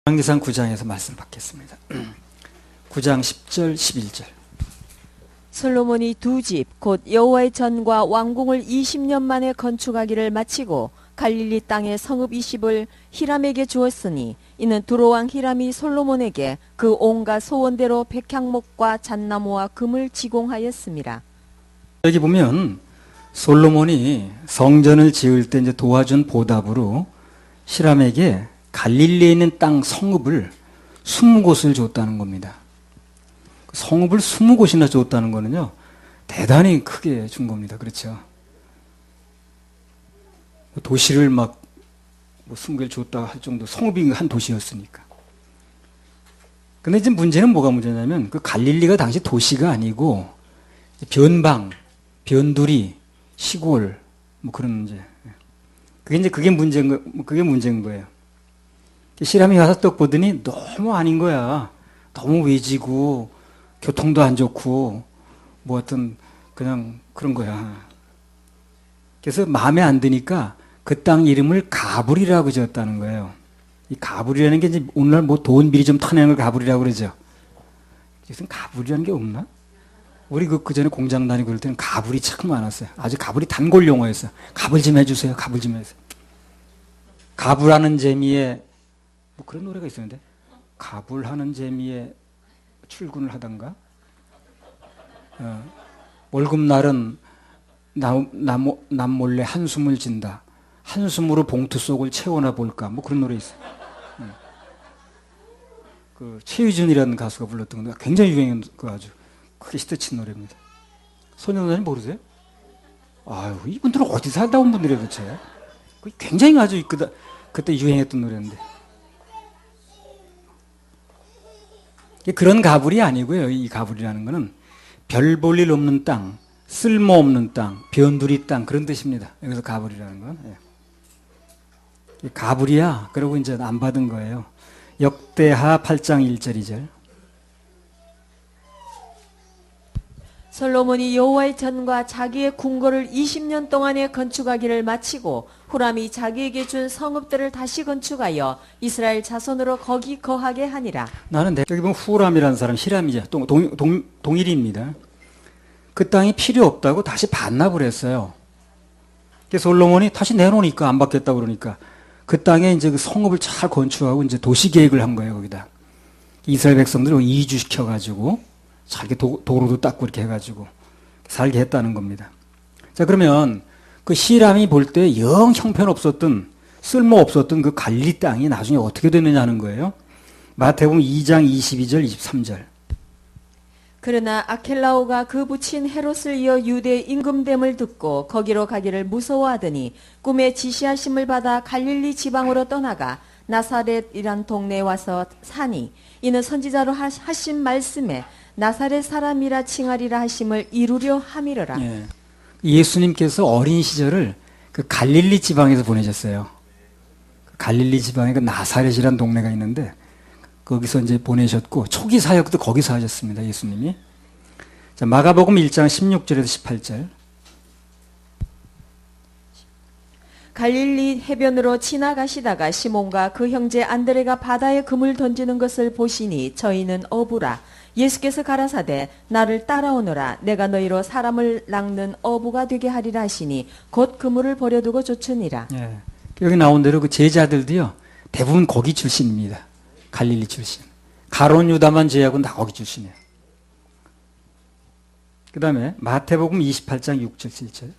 열왕기상 9장에서 말씀을 받겠습니다. 9장 10절 11절. 솔로몬이 두 집 곧 여호와의 전과 왕궁을 20년 만에 건축하기를 마치고 갈릴리 땅의 성읍 20을 히람에게 주었으니 이는 두로왕 히람이 솔로몬에게 그 온갖 소원대로 백향목과 잣나무와 금을 지공하였습니다. 여기 보면 솔로몬이 성전을 지을 때 이제 도와준 보답으로 히람에게 갈릴리에 있는 땅 성읍을 20곳을 줬다는 겁니다. 성읍을 20곳이나 줬다는 거는요, 대단히 크게 준 겁니다. 그렇죠? 도시를 막 20개를 줬다 할 정도 성읍이 한 도시였으니까. 근데 이제 문제는 뭐가 문제냐면 그 갈릴리가 당시 도시가 아니고 변방, 변두리, 시골 뭐 그런 문제. 그게 문제인 거예요. 히람이 와서 떡 보더니 너무 아닌 거야. 너무 외지고 교통도 안 좋고 뭐 어떤 그냥 그런 거야. 그래서 마음에 안 드니까 그 땅 이름을 가불이라고 지었다는 거예요. 이 가불이라는 게 이제 오늘날 뭐 돈 미리 좀 타내는 걸 가불이라고 그러죠. 무슨 가불이라는 게 없나? 우리 그 전에 공장 다니고 그럴 때는 가불이 참 많았어요. 아주 가불이 단골 용어였어요. 가불 좀 해주세요. 가불 좀 해주세요. 가불하는 재미에 뭐 그런 노래가 있었는데, 가불하는 재미에 출근을 하던가, 월급날은 남 몰래 한숨을 진다. 한숨으로 봉투 속을 채워나 볼까. 뭐 그런 노래 있어요. 그 최유준이라는 가수가 불렀던 건데 굉장히 유행한 그 아주 크게 히트친 노래입니다. 소년단이 모르세요? 아유, 이분들은 어디 살다 온 분들이에요, 도대체. 굉장히 아주 그때 유행했던 노래인데. 그런 가불이 아니고요. 이 가불이라는 거는 별 볼 일 없는 땅, 쓸모없는 땅, 변두리 땅 그런 뜻입니다. 여기서 가불이라는 건. 예. 가불이야. 그러고 이제 안 받은 거예요. 역대하 8장 1절 2절. 솔로몬이 여호와의 전과 자기의 궁궐을 20년 동안에 건축하기를 마치고 후람이 자기에게 준 성읍들을 다시 건축하여 이스라엘 자손으로 거기 거하게 하니라. 나는 여기 보면 후람이라는 사람 히람이죠. 동일입니다. 그 땅이 필요 없다고 다시 반납을 했어요. 그래서 솔로몬이 다시 내놓으니까 안 받겠다고 그러니까 그 땅에 이제 그 성읍을 잘 건축하고 이제 도시 계획을 한 거예요. 거기다 이스라엘 백성들을 이주시켜가지고 잘 이렇게 도로도 닦고 이렇게 해가지고 살게 했다는 겁니다. 자, 그러면 그 히람이 볼 때 영 형편없었던 쓸모없었던 그 갈릴리 땅이 나중에 어떻게 되느냐 하는 거예요. 마태복음 2장 22절 23절. 그러나 아켈라오가 그 부친 헤롯을 이어 유대 임금됨을 듣고 거기로 가기를 무서워하더니 꿈에 지시하심을 받아 갈릴리 지방으로 떠나가 나사렛이란 동네에 와서 사니 이는 선지자로 하신 말씀에 나사렛 사람이라 칭하리라 하심을 이루려 함이로라. 예. 예수님께서 어린 시절을 그 갈릴리 지방에서 보내셨어요. 갈릴리 지방에 그 나사렛이라는 동네가 있는데 거기서 이제 보내셨고 초기 사역도 거기서 하셨습니다. 예수님이. 자, 마가복음 1장 16절에서 18절. 갈릴리 해변으로 지나가시다가 시몬과 그 형제 안드레가 바다에 금을 던지는 것을 보시니 저희는 어부라. 예수께서 가라사대 나를 따라오너라. 내가 너희로 사람을 낚는 어부가 되게 하리라 하시니 곧 그물을 버려두고 쫓으니라. 예. 여기 나온 대로 그 제자들도요 대부분 거기 출신입니다. 갈릴리 출신. 가론 유다만 제외하고는 다 거기 출신이에요. 그 다음에 마태복음 28장 6절 7절.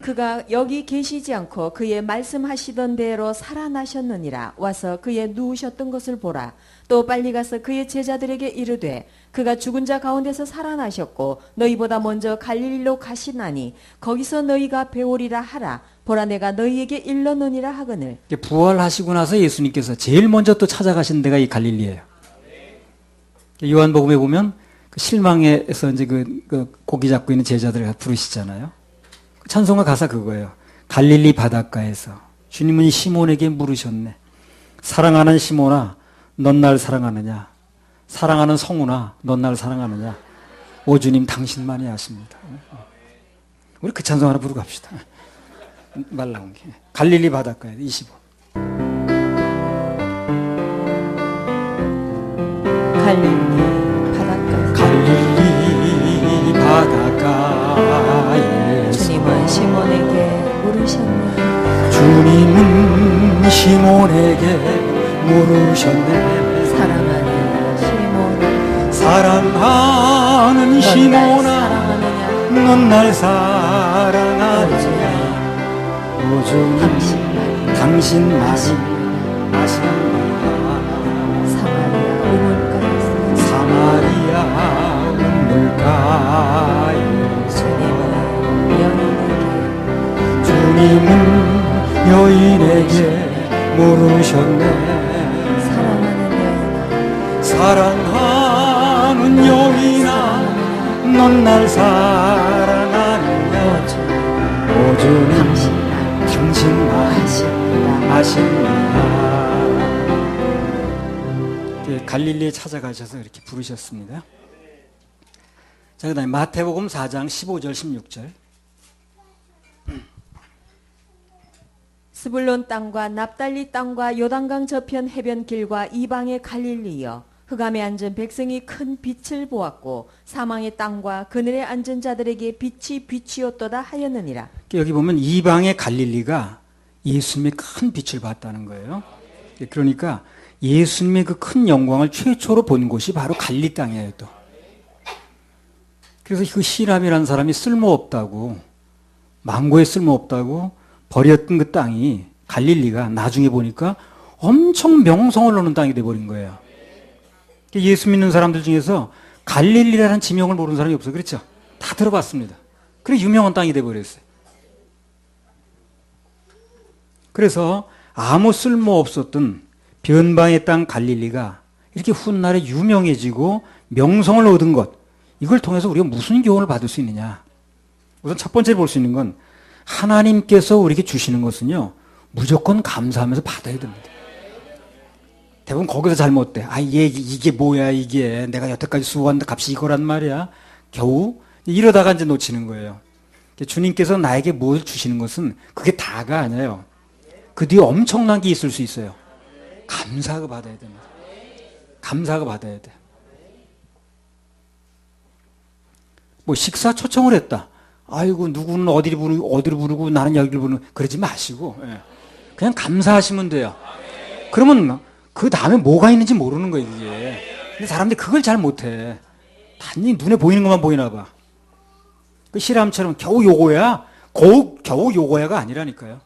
그가 여기 계시지 않고 그의 말씀하시던 대로 살아나셨느니라. 와서 그의 누우셨던 것을 보라. 또 빨리 가서 그의 제자들에게 이르되 그가 죽은 자 가운데서 살아나셨고 너희보다 먼저 갈릴리로 가시나니 거기서 너희가 배우리라 하라. 보라 내가 너희에게 일러느니라 하거늘. 부활하시고 나서 예수님께서 제일 먼저 또 찾아가신 데가 이 갈릴리예요. 요한복음에 보면 그 실망에서 이제 그 고기 잡고 있는 제자들을 부르시잖아요. 찬송가 가사 그거예요. 갈릴리 바닷가에서 주님은 시몬에게 물으셨네. 사랑하는 시몬아, 넌 날 사랑하느냐? 사랑하는 성우나, 넌 날 사랑하느냐? 오 주님, 당신만이 아십니다. 우리 그 찬송 하나 부르고 갑시다. 말 나온 게. 갈릴리 바닷가에 25. 갈릴리 바닷가 갈릴리 바닷가에 주님은 시몬에게 물으셨네. 주님은 시몬에게 물으셨네. 사랑하는 시몬, 사랑하는 넌 날 시몬아, 사랑하느냐? 넌 날 사랑하느냐? 오직 당신 말이 아십니다. 사마리아 우물가에 사마리아 우물가에 주님은 여인에게 주님은 여인에게 물으셨네. 사랑하는 여인아, 사랑하는 여인아, 넌 날 사랑하느냐? 오직 당신만 아십니다. 갈릴리에 찾아가셔서 이렇게 부르셨습니다. 자, 그 다음에 마태복음 4장 15절 16절. 스불론 땅과 납달리 땅과 요단강 저편 해변길과 이방의 갈릴리여, 흑암에 앉은 백성이 큰 빛을 보았고 사망의 땅과 그늘에 앉은 자들에게 빛이 비치었도다 하였느니라. 여기 보면 이방의 갈릴리가 예수님의 큰 빛을 봤다는 거예요. 그러니까 예수님의 그 큰 영광을 최초로 본 곳이 바로 갈릴리 땅이에요. 또 그래서 그 시람이라는 사람이 쓸모없다고, 망고에 쓸모없다고 버렸던 그 땅이, 갈릴리가 나중에 보니까 엄청 명성을 얻는 땅이 돼버린 거예요. 예수 믿는 사람들 중에서 갈릴리라는 지명을 모르는 사람이 없어요. 그렇죠? 다 들어봤습니다. 그래 유명한 땅이 돼버렸어요. 그래서 아무 쓸모없었던 변방의 땅 갈릴리가 이렇게 훗날에 유명해지고 명성을 얻은 것, 이걸 통해서 우리가 무슨 교훈을 받을 수 있느냐? 우선 첫 번째 볼 수 있는 건 하나님께서 우리에게 주시는 것은요, 무조건 감사하면서 받아야 됩니다. 대부분 거기서 잘못돼. 아, 이게 뭐야, 이게. 내가 여태까지 수고한 값이 이거란 말이야. 겨우 이러다가 이제 놓치는 거예요. 주님께서 나에게 뭘 주시는 것은 그게 다가 아니에요. 그 뒤에 엄청난 게 있을 수 있어요. 감사가 받아야 됩니다. 감사가 받아야 돼. 뭐 식사 초청을 했다. 아이고, 누구는 어디를 부르고 나는 여기를 부르고 그러지 마시고, 그냥 감사하시면 돼요. 그러면 그 다음에 뭐가 있는지 모르는 거예요, 이게. 근데 사람들이 그걸 잘 못해. 단지 눈에 보이는 것만 보이나 봐. 그 시람처럼 겨우 요거야? 겨우 요거야가 아니라니까요.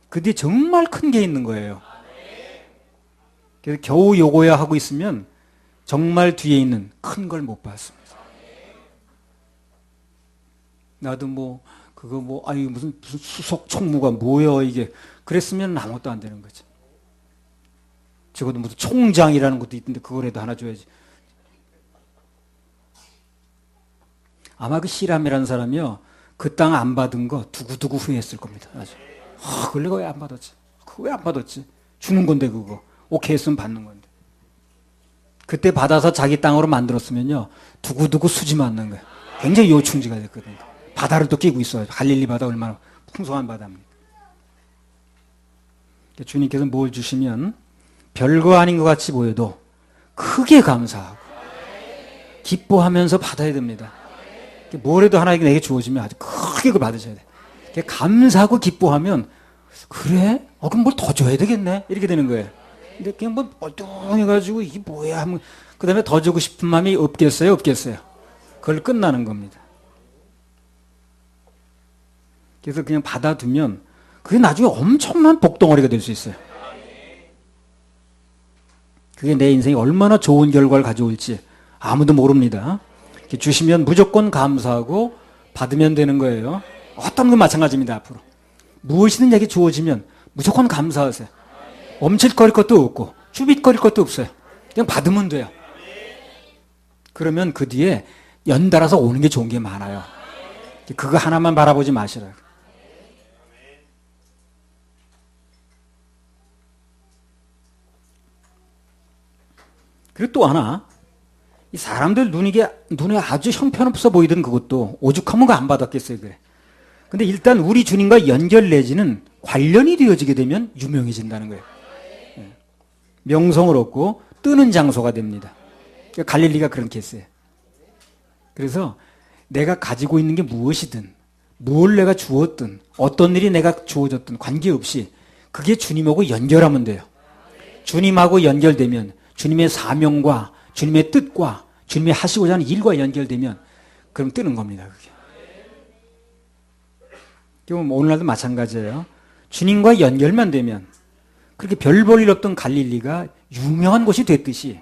그 뒤에 정말 큰 게 있는 거예요. 그래서 겨우 요거야 하고 있으면 정말 뒤에 있는 큰 걸 못 봤습니다. 나도 무슨 수석 총무가 뭐야, 이게. 그랬으면 아무것도 안 되는 거지. 적어도 무슨 총장이라는 것도 있던데 그거라도 하나 줘야지. 아마 그 시람이라는 사람이요, 그 땅 안 받은 거 두고두고 후회했을 겁니다. 아주. 그걸 내가 왜 안 받았지? 그거 왜 안 받았지? 주는 건데 그거. 오케이 했으면 받는 건데. 그때 받아서 자기 땅으로 만들었으면요, 두고두고 수지 맞는 거예요. 굉장히 요충지가 됐거든요. 바다를 또 끼고 있어요. 갈릴리 바다 얼마나 풍성한 바다입니까? 주님께서 뭘 주시면 별거 아닌 것 같이 보여도 크게 감사하고 기뻐하면서 받아야 됩니다. 뭐라도 하나 내게 주어지면 아주 크게 그걸 받으셔야 돼. 감사하고 기뻐하면, 그래? 그럼 뭘 더 줘야 되겠네? 이렇게 되는 거예요. 근데 그냥 뭐 멀뚱해가지고 이게 뭐야 하면 그 다음에 더 주고 싶은 마음이 없겠어요? 그걸 끝나는 겁니다. 그래서 그냥 받아두면 그게 나중에 엄청난 복덩어리가 될 수 있어요. 그게 내 인생에 얼마나 좋은 결과를 가져올지 아무도 모릅니다. 주시면 무조건 감사하고 받으면 되는 거예요. 어떤 건 마찬가지입니다. 앞으로 무엇이든 내게 주어지면 무조건 감사하세요. 엄칠거릴 것도 없고 쭈빗거릴 것도 없어요. 그냥 받으면 돼요. 그러면 그 뒤에 연달아서 오는 게 좋은 게 많아요. 그거 하나만 바라보지 마시라고. 그리고 또 하나, 이 사람들 눈에 아주 형편없어 보이던 그것도 오죽하면 안 받았겠어요, 그래. 근데 일단 우리 주님과 연결 내지는 관련이 되어지게 되면 유명해진다는 거예요. 명성을 얻고 뜨는 장소가 됩니다. 갈릴리가 그런 케이스예요. 그래서 내가 가지고 있는 게 무엇이든 무엇을 내가 주었든 어떤 일이 내가 주어졌든 관계없이 그게 주님하고 연결하면 돼요. 주님하고 연결되면 주님의 사명과 주님의 뜻과 주님이 하시고자 하는 일과 연결되면 그럼 뜨는 겁니다. 그게. 그럼 오늘날도 마찬가지예요. 주님과 연결만 되면 그렇게 별 볼 일 없던 갈릴리가 유명한 곳이 됐듯이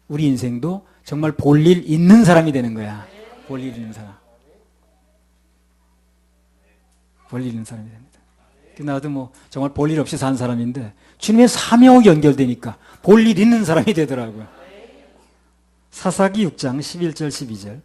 우리 인생도 정말 볼 일 있는 사람이 되는 거야. 볼 일 있는 사람. 볼 일 있는 사람이 됩니다. 나도 뭐 정말 볼 일 없이 산 사람인데 주님의 사명하고 연결되니까 볼 일 있는 사람이 되더라고요. 사사기 6장 11절 12절.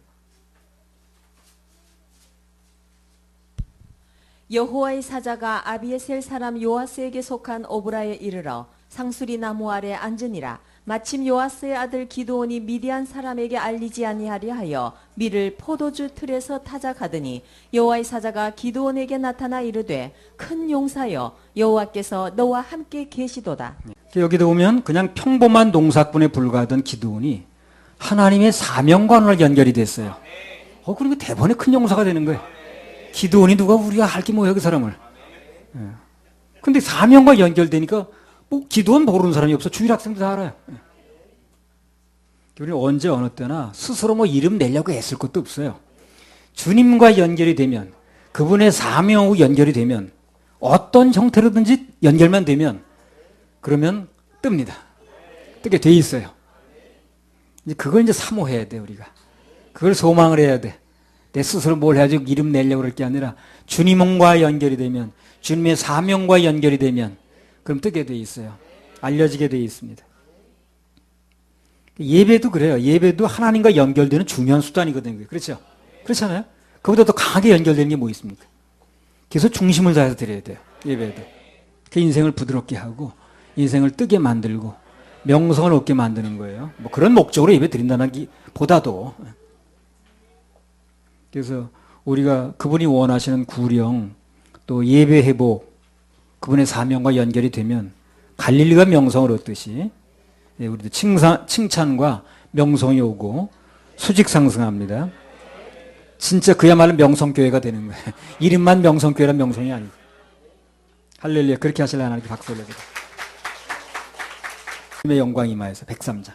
여호와의 사자가 아비에셀 사람 요아스에게 속한 오브라에 이르러 상수리 나무 아래 앉으니라. 마침 요아스의 아들 기드온이 미디안 사람에게 알리지 아니하려 하여 밀을 포도주 틀에서 타자 가더니 여호와의 사자가 기드온에게 나타나 이르되 큰 용사여 여호와께서 너와 함께 계시도다. 여기도 보면 그냥 평범한 농사꾼에 불과하던 기드온이 하나님의 사명관으로 연결이 됐어요. 그러니까 대번에 큰 용사가 되는 거예요. 기드온이 누가 우리가 할 게 뭐야 그 사람을. 근데 사명과 연결되니까 뭐 기도원 모르는 사람이 없어. 주일 학생도 다 알아요. 우리는 언제 어느 때나 스스로 뭐 이름 내려고 애쓸 것도 없어요. 주님과 연결이 되면 그분의 사명하고 연결이 되면 어떤 형태로든지 연결만 되면 그러면 뜹니다. 뜨게 돼 있어요. 이제 그걸 이제 사모해야 돼 우리가. 그걸 소망을 해야 돼. 내 스스로 뭘 해가지고 이름 내려고 그럴 게 아니라 주님과 연결이 되면 주님의 사명과 연결이 되면 그럼 뜨게 돼 있어요. 알려지게 돼 있습니다. 예배도 그래요. 예배도 하나님과 연결되는 중요한 수단이거든요. 그렇죠? 그렇잖아요? 그보다 더 강하게 연결되는 게 뭐 있습니까? 그래서 중심을 다해서 드려야 돼요. 예배도. 그 인생을 부드럽게 하고 인생을 뜨게 만들고 명성을 얻게 만드는 거예요. 뭐 그런 목적으로 예배 드린다는 보다도. 그래서 우리가 그분이 원하시는 구령 또 예배 회복 그분의 사명과 연결이 되면 갈릴리가 명성을 얻듯이 우리도 칭찬과 명성이 오고 수직 상승합니다. 진짜 그야말로 명성교회가 되는 거예요. 이름만 명성교회란 명성이 아니고. 할렐루야. 그렇게 하실래 하나님께 박수 올려드립니다. 주님의 영광이 임하여서 103장.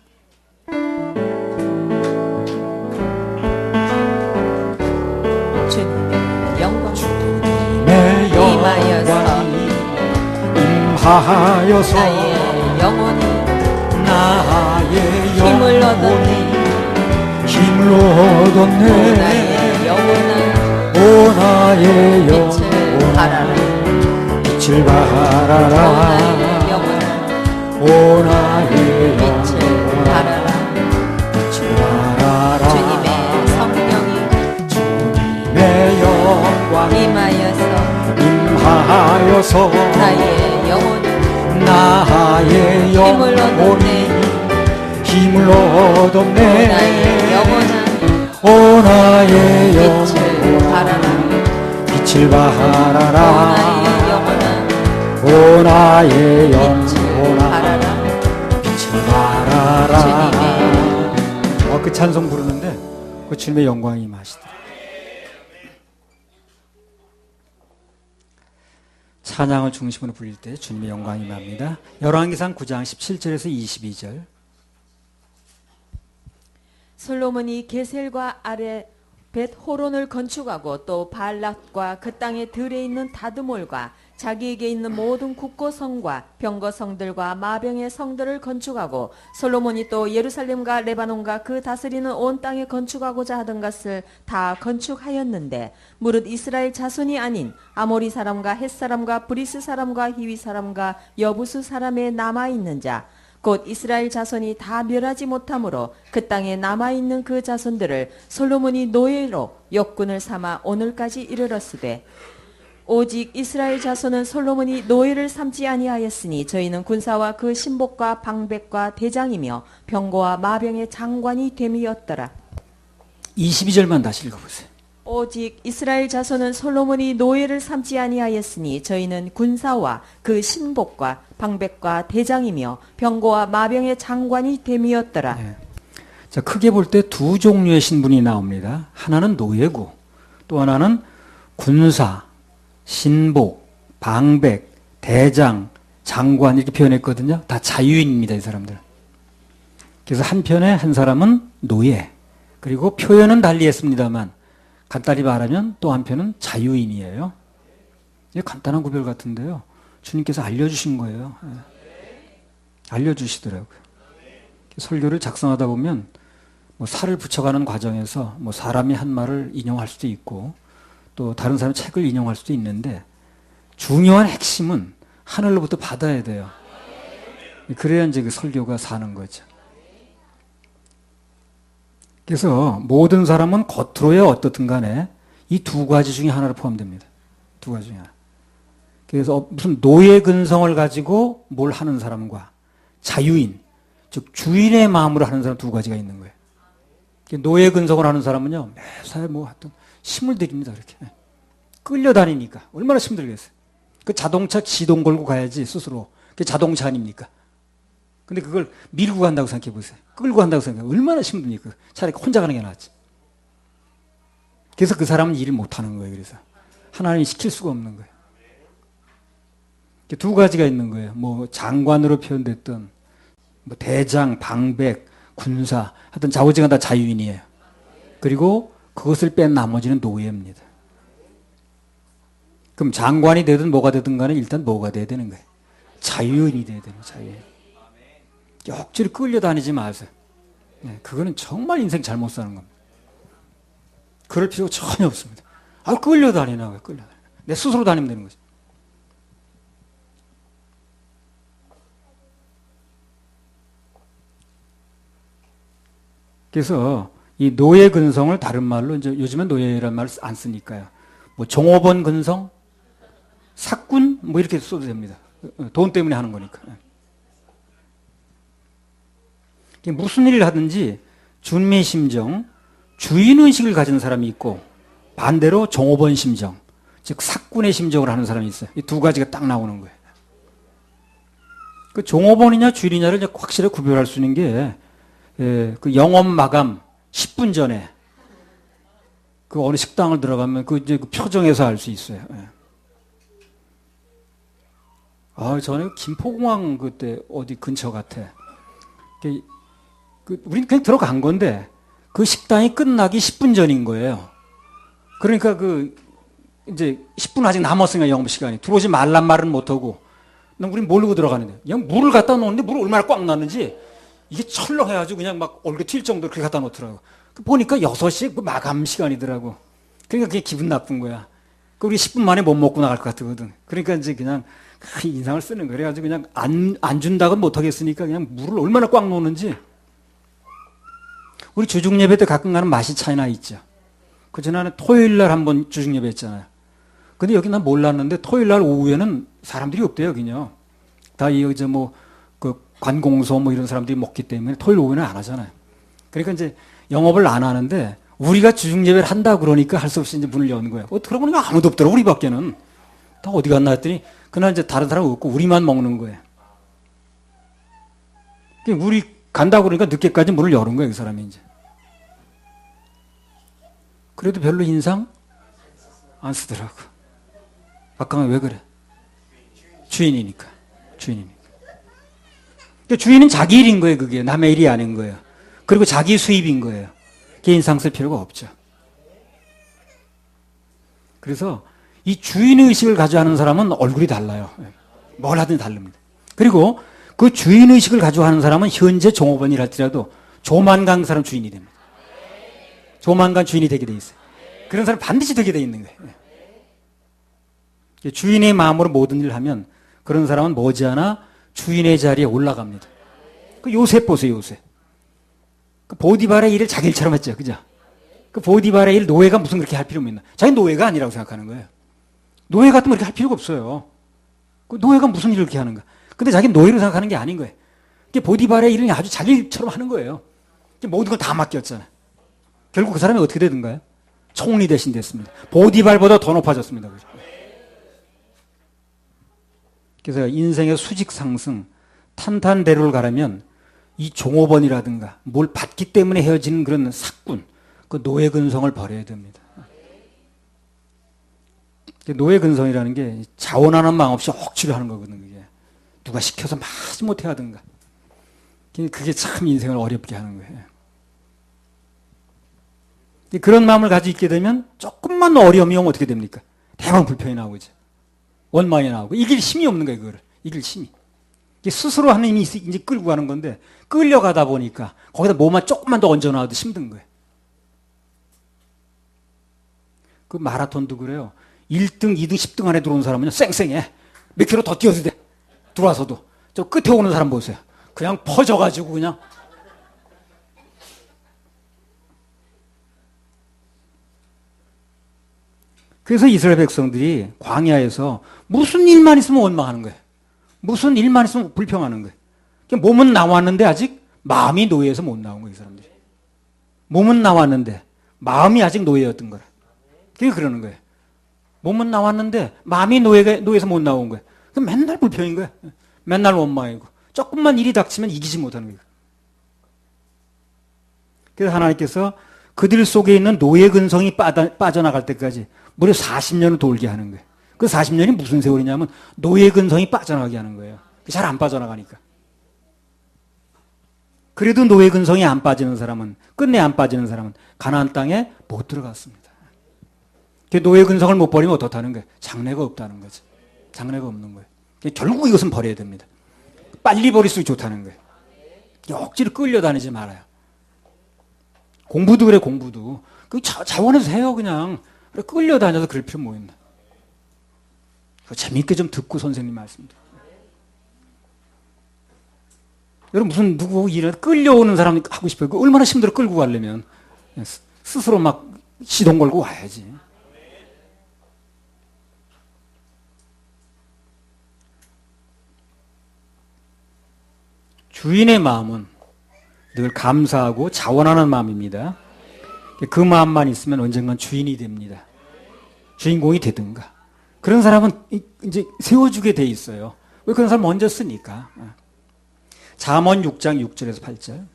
주님의 영광 임하여서 임하여서 나의 힘을 얻었네. 힘을 얻었네. 나의 영혼아 오 나의 빛을 발하라. 빛을 발하라. 오 나의 빛을 발하라. 빛을 발하라. 주님의 성령이 주님의 영광이 임하여서 나의 영혼이 힘을 얻었네. 힘을 얻었네. 나의 영혼아 오 나의 빛을 발하라. 빛을 발하라. 나의 영혼아 오 나의 빛을 영혼아 발하라. 빛을 발하라. 주님의 그 찬송 부르는데 그 주님의 영광이 임하시더라. 찬양을 중심으로 부릴 때 주님의 영광이 임합니다. 열왕기상 9장 17절에서 22절. 솔로몬이 게셀과 아래 벳 호론을 건축하고 또 발랏과 그 땅에 들에 있는 다드몰과 자기에게 있는 모든 국고성과 병거성들과 마병의 성들을 건축하고 솔로몬이 또 예루살렘과 레바논과 그 다스리는 온 땅에 건축하고자 하던 것을 다 건축하였는데 무릇 이스라엘 자손이 아닌 아모리 사람과 헷 사람과 브리스 사람과 히위 사람과 여부수 사람에 남아있는 자 곧 이스라엘 자손이 다 멸하지 못하므로 그 땅에 남아있는 그 자손들을 솔로몬이 노예로 역군을 삼아 오늘까지 이르렀으되 오직 이스라엘 자손은 솔로몬이 노예를 삼지 아니하였으니 저희는 군사와 그 신복과 방백과 대장이며 병거와 마병의 장관이 됨이었더라. 22절만 다시 읽어보세요. 오직 이스라엘 자손은 솔로몬이 노예를 삼지 아니하였으니 저희는 군사와 그 신복과 방백과 대장이며 병거와 마병의 장관이 됨이었더라. 네. 자, 크게 볼 때 두 종류의 신분이 나옵니다. 하나는 노예고, 또 하나는 군사, 신복, 방백, 대장, 장관 이렇게 표현했거든요. 다 자유인입니다, 이 사람들. 그래서 한편에 한 사람은 노예, 그리고 표현은 달리 했습니다만 간단히 말하면 또 한편은 자유인이에요. 이게 간단한 구별 같은데요. 주님께서 알려주신 거예요. 알려주시더라고요. 설교를 작성하다 보면 뭐 살을 붙여가는 과정에서 뭐 사람이 한 말을 인용할 수도 있고 또 다른 사람의 책을 인용할 수도 있는데 중요한 핵심은 하늘로부터 받아야 돼요. 그래야 이제 그 설교가 사는 거죠. 그래서 모든 사람은 겉으로야 어떻든 간에 이 두 가지 중에 하나로 포함됩니다. 두 가지 중에 하나. 그래서 무슨 노예 근성을 가지고 뭘 하는 사람과 자유인, 즉 주인의 마음으로 하는 사람 두 가지가 있는 거예요. 노예 근성을 하는 사람은요, 매사에 뭐 하여튼 힘을 들입니다. 이렇게 끌려다니니까 얼마나 힘들겠어요. 그 자동차 시동 걸고 가야지 스스로. 그게 자동차 아닙니까? 근데 그걸 밀고 간다고 생각해 보세요. 끌고 간다고 생각해 보세요. 얼마나 힘듭니까? 차라리 혼자 가는 게 낫지. 그래서 그 사람은 일을 못 하는 거예요. 그래서 하나님이 시킬 수가 없는 거예요. 두 가지가 있는 거예요. 뭐 장관으로 표현됐던 뭐 대장, 방백, 군사 하여튼 좌우지간 다 자유인이에요. 그리고 그것을 뺀 나머지는 노예입니다. 그럼 장관이 되든 뭐가 되든 간에 일단 뭐가 돼야 되는 거예요? 자유인이 돼야 되는 거예요. 자유인. 억지로 끌려다니지 마세요. 네, 그거는 정말 인생 잘못 사는 겁니다. 그럴 필요가 전혀 없습니다. 아, 끌려다니나, 끌려다니나. 내 스스로 다니면 되는 거죠. 그래서 이 노예 근성을 다른 말로 이제 요즘엔 노예라는 말을 안 쓰니까요. 뭐 종업원 근성, 사꾼 뭐 이렇게 써도 됩니다. 돈 때문에 하는 거니까. 무슨 일을 하든지 준미 심정, 주인 의식을 가진 사람이 있고 반대로 종업원 심정, 즉 사꾼의 심정을 하는 사람이 있어요. 이 두 가지가 딱 나오는 거예요. 그 종업원이냐 주인이냐를 이제 확실히 구별할 수 있는 게 그 영업 마감 10분 전에 그 어느 식당을 들어가면 그 이제 그 표정에서 알 수 있어요. 예. 아, 저는 김포공항 그때 어디 근처 같아. 우린 그냥 들어간 건데 그 식당이 끝나기 10분 전인 거예요. 그러니까 그 이제 10분 아직 남았으니까 영업 시간이 들어오지 말란 말은 못하고 우린 모르고 들어가는데 그냥 물을 갖다 놓는데 물을 얼마나 꽉 놨는지 이게 철렁해가지고 그냥 막 얼굴 튈 정도로 그렇게 갖다 놓더라고. 보니까 6시 그 마감 시간이더라고. 그러니까 그게 기분 나쁜 거야. 우리 10분 만에 못 먹고 나갈 것 같거든. 그러니까 이제 그냥 인상을 쓰는 거야. 그래가지고 그냥 안 준다고는 못하겠으니까 그냥 물을 얼마나 꽉 놓는지. 우리 주중예배 때 가끔 가는 맛이 차이나 있죠. 그 지난해 토요일 날 한번 주중예배 했잖아요. 근데 여기 난 몰랐는데 토요일 날 오후에는 사람들이 없대요, 그냥. 다 이제 뭐 그 관공서 뭐 이런 사람들이 먹기 때문에 토요일 오후에는 안 하잖아요. 그러니까 이제 영업을 안 하는데 우리가 주중예배를 한다 그러니까 할 수 없이 이제 문을 여는 거예요. 그러고 보니까 아무도 없더라고, 우리밖에는. 다 어디 갔나 했더니 그날 이제 다른 사람 없고 우리만 먹는 거예요. 우리 간다고 그러니까 늦게까지 문을 여는 거예요, 그 사람이 이제. 그래도 별로 인상 안 쓰더라고. 박강은 왜 그래? 주인이니까. 주인이니까. 그러니까 주인은 자기 일인 거예요, 그게. 남의 일이 아닌 거예요. 그리고 자기 수입인 거예요. 개인상 쓸 필요가 없죠. 그래서 이 주인의식을 가지고 하는 사람은 얼굴이 달라요. 뭘 하든 다릅니다. 그리고 그 주인의식을 가지고 하는 사람은 현재 종업원이라 할지라도 조만간 그 사람 주인이 됩니다. 조만간 주인이 되게 돼 있어요. 그런 사람 반드시 되게 돼 있는 거예요. 주인의 마음으로 모든 일을 하면 그런 사람은 머지않아 주인의 자리에 올라갑니다. 그 요셉 보세요, 요셉. 그 보디발의 일을 자기 일처럼 했죠, 그죠? 그 보디발의 일 노예가 무슨 그렇게 할 필요가 있나? 자기 노예가 아니라고 생각하는 거예요. 노예 같으면 그렇게 할 필요가 없어요. 그 노예가 무슨 일을 이렇게 하는가? 근데 자기는 노예로 생각하는 게 아닌 거예요. 보디발의 일은 아주 자기 일처럼 하는 거예요. 모든 걸 다 맡겼잖아요. 결국 그 사람이 어떻게 되든가요? 총리 대신 됐습니다. 보디발보다 더 높아졌습니다. 그래서 인생의 수직 상승, 탄탄대로를 가려면 이 종업원이라든가 뭘 받기 때문에 헤어지는 그런 사꾼, 그 노예 근성을 버려야 됩니다. 노예 근성이라는 게 자원하는 마음 없이 억지로 하는 거거든요. 그게. 누가 시켜서 마지 못해 하든가. 그게 참 인생을 어렵게 하는 거예요. 그런 마음을 가지고 있게 되면 조금만 어려움이 오면 어떻게 됩니까? 대박 불평이 나오죠. 원망이 나오고. 이길 힘이 없는 거예요, 그거를. 이길 힘이. 스스로 하는 힘이 이제 끌고 가는 건데, 끌려가다 보니까 거기다 뭐만 조금만 더 얹어놔도 힘든 거예요. 그 마라톤도 그래요. 1등, 2등, 10등 안에 들어온 사람은요, 쌩쌩해. 몇 킬로 더 뛰어도 돼. 들어와서도. 저 끝에 오는 사람 보세요. 그냥 퍼져가지고 그냥. 그래서 이스라엘 백성들이 광야에서 무슨 일만 있으면 원망하는 거예요. 무슨 일만 있으면 불평하는 거예요. 몸은 나왔는데 아직 마음이 노예에서 못 나온 거예요, 이 사람들이. 몸은 나왔는데 마음이 아직 노예였던 거라. 그게 그러는 거예요. 몸은 나왔는데 마음이 노예에서 못 나온 거예요. 그럼 맨날 불평인 거예요. 맨날 원망이고. 조금만 일이 닥치면 이기지 못하는 거예요. 그래서 하나님께서 그들 속에 있는 노예 근성이 빠져나갈 때까지 무려 40년을 돌게 하는 거예요. 그 40년이 무슨 세월이냐면 노예 근성이 빠져나가게 하는 거예요. 잘 안 빠져나가니까. 그래도 노예 근성이 안 빠지는 사람은, 끝내 안 빠지는 사람은 가나안 땅에 못 들어갔습니다. 노예 근성을 못 버리면 어떻다는 거예요? 장래가 없다는 거죠. 장래가 없는 거예요. 결국 이것은 버려야 됩니다. 빨리 버릴수록 좋다는 거예요. 억지로 끌려다니지 말아요. 공부도 그래, 공부도. 그 자원에서 해요, 그냥. 그래, 끌려다녀서 그럴 필요 뭐 있나. 재밌게 좀 듣고 선생님 말씀도. 여러분, 무슨 누구 일에 끌려오는 사람 하고 싶어요. 얼마나 힘들어 끌고 가려면. 스스로 막 시동 걸고 와야지. 주인의 마음은 늘 감사하고 자원하는 마음입니다. 그 마음만 있으면 언젠간 주인이 됩니다. 주인공이 되든가. 그런 사람은 이제 세워주게 돼 있어요. 왜 그런 사람 먼저 쓰니까. 잠언 6장 6절에서 8절.